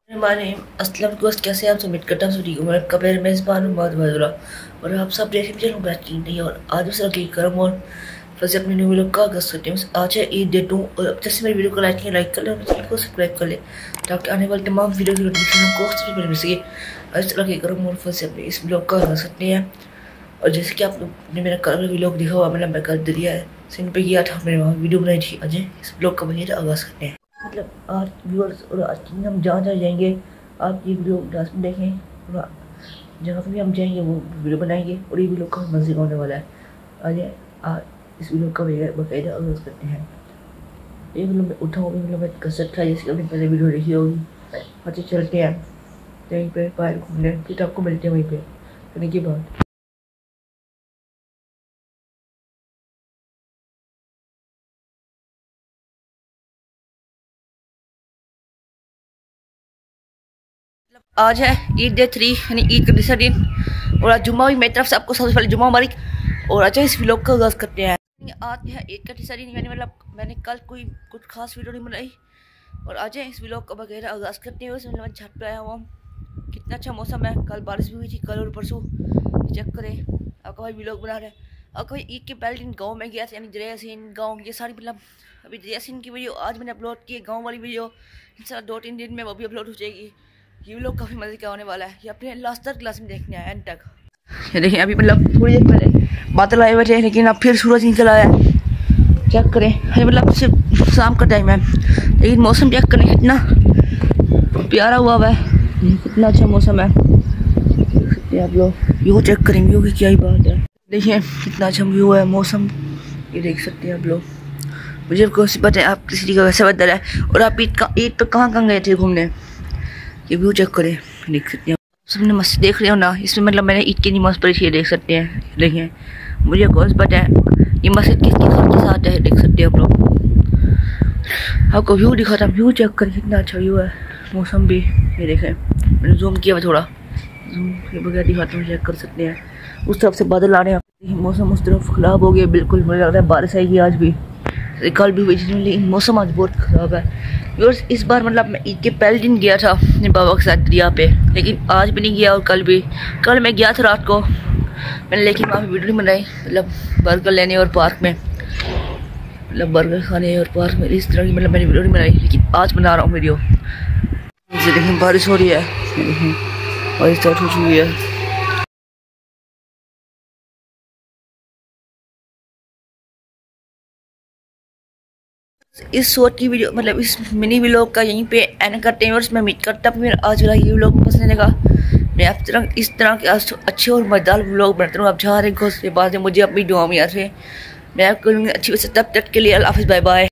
हमारे असलम दोस्त कैसे आप सबमिट करता हूँ मैं आपका मेरे मेज़बान मोहम्मद बदरा और आप सब जैसे भी चलूँ बेहतरीन नहीं और आज दूसरा क्लिक करूँ और फिर से अपनी न्यू वीडियो का आगाज़ करते हैं। आज है ईद डे 2 और जैसे मेरी वीडियो को लाइक कर ले और चैनल को सब्सक्राइब कर ले ताकि आने वाले तमाम वीडियो की नोटिफिकेशन आपको सबसे पहले मिल सके। आज तरह क्लिक करूँ और फिर से अपने इस ब्लॉग का आगाज़ करते हैं। और जैसे कि आप लोग ने मेरा कल व्लॉग देखा हुआ, मैंने कर दिया है सिंह पे किया था, मैंने वहाँ वीडियो बनाई थी। आज इस ब्लॉग का बनिए आगाज़ करते हैं। मतलब आज व्यूअर्स और आज हम जहाँ जाएंगे आप ये वीडियो लास्ट में देखें और जहाँ पर भी हम जाएंगे वो वीडियो बनाएंगे और ये वीडियो का मज़े होने वाला है। आज इस वीडियो का बाकायदा आगाज़ करते हैं। ये मतलब मैं उठा होगी, मतलब मैं कसरत था जैसे अपनी पहले वीडियो देखी होगी। अच्छे चलते हैं कहीं पे बाहर घूमने, फिर आपको मिलते हैं वहीं पे करने के बाद। आज है ईद डे 3 यानी ईद का दूसरा दिन और आज जुम्मा भी मेरी तरफ से आपको सबसे पहले जुम्मा मुबारक। और अच्छा इस व्लॉग का आगाज़ करते हैं। आज है ईद का तीसरा दिन यानी मतलब मैंने कल कोई कुछ खास वीडियो नहीं बनाई और आज है इस व्लॉग का वगैरह आगाज़ करते हैं। उसमें मैं छत पे आया हुआ हूँ, कितना अच्छा मौसम है। कल बारिश भी हुई थी, कल और परसों। चेक करें, आपका भाई व्लॉग बना रहे हैं। आपका भाई ईद के पहले दिन गाँव में गया था यानी जरियासीन गाँव, ये सारी मतलब अभी जरियासीन की वीडियो आज मैंने अपलोड की है। गाँव वाली वीडियो इंशाल्लाह 2-3 दिन में वो भी अपलोड हो जाएगी। ये लोग काफ़ी मज़े का होने वाला है, ये अपने लास्ट तक क्लास में देखने आए एंड तक। ये देखिए अभी मतलब थोड़ी देर पहले बादल आए हुए थे लेकिन अब फिर सूरज निकल आया है। चेक करें, ये मतलब सिर्फ शाम का टाइम है लेकिन मौसम चेक करें कितना प्यारा हुआ है, कितना अच्छा मौसम है। देख सकते हैं आप लोग, व्यू चेक करें, व्यू की क्या ही बात है। देखिए कितना अच्छा व्यू है, मौसम ये देख सकते हैं आप लोग। मुझे कोई पता है आप किसी का कैसा बदल है और आप ईद पर कहाँ गए थे घूमने, ये व्यू चेक करें, देख सकते हैं। सबने मस्त देख रहे हो ना, इसमें मतलब मैंने ईद की नमाज़ पढ़ी थी, देख सकते हैं। देखिए मुझे कोई पता है ये मस्जिद किसकी घर के साथ है, देख सकते हैं आप लोग। आपको व्यू दिखाता हूँ, व्यू चेक करें कितना अच्छा व्यू है। मौसम भी ये देखें, मैंने जूम किया हुआ थोड़ा, जूम के बगैर दिखाता हूँ, चेक कर सकते हैं। उस तरफ से बादल आ रहे हैं, मौसम उस तरफ ख़राब हो गया बिल्कुल, मुझे लग रहा है बारिश आएगी आज भी, कल भी हुई, लेकिन मौसम आज बहुत ख़राब है। और इस बार मतलब मैं ईद के पहले दिन गया था अपने बाबा के साथ दरिया पे, लेकिन आज भी नहीं गया और कल भी। कल मैं गया था रात को मैंने, लेकिन वहाँ पे वीडियो नहीं बनाई, मतलब बर्गर लेने और पार्क में, मतलब बर्गर खाने और पार्क में, इस तरह की मतलब मैंने वीडियो नहीं बनाई, लेकिन आज बना रहा हूँ वीडियो। देखिए बारिश हो रही है, बारिश स्टार्ट हो चुकी है। इस शॉर्ट की वीडियो मतलब इस मिनी व्लॉग का यहीं पे एंड करते हैं और मैं उम्मीद करता हूँ मेरा आज वाला ये व्लॉग पसंद लगा। मैं आप तरह इस तरह के अच्छे और मजेदार व्लॉग बनाता हूँ। आप जहाँ रहे उसके बाद मुझे अपनी दुआ में याद रहे। मैं आपको अच्छी तब तक के लिए अल्लाह हाफ़िज़, बाय बाय।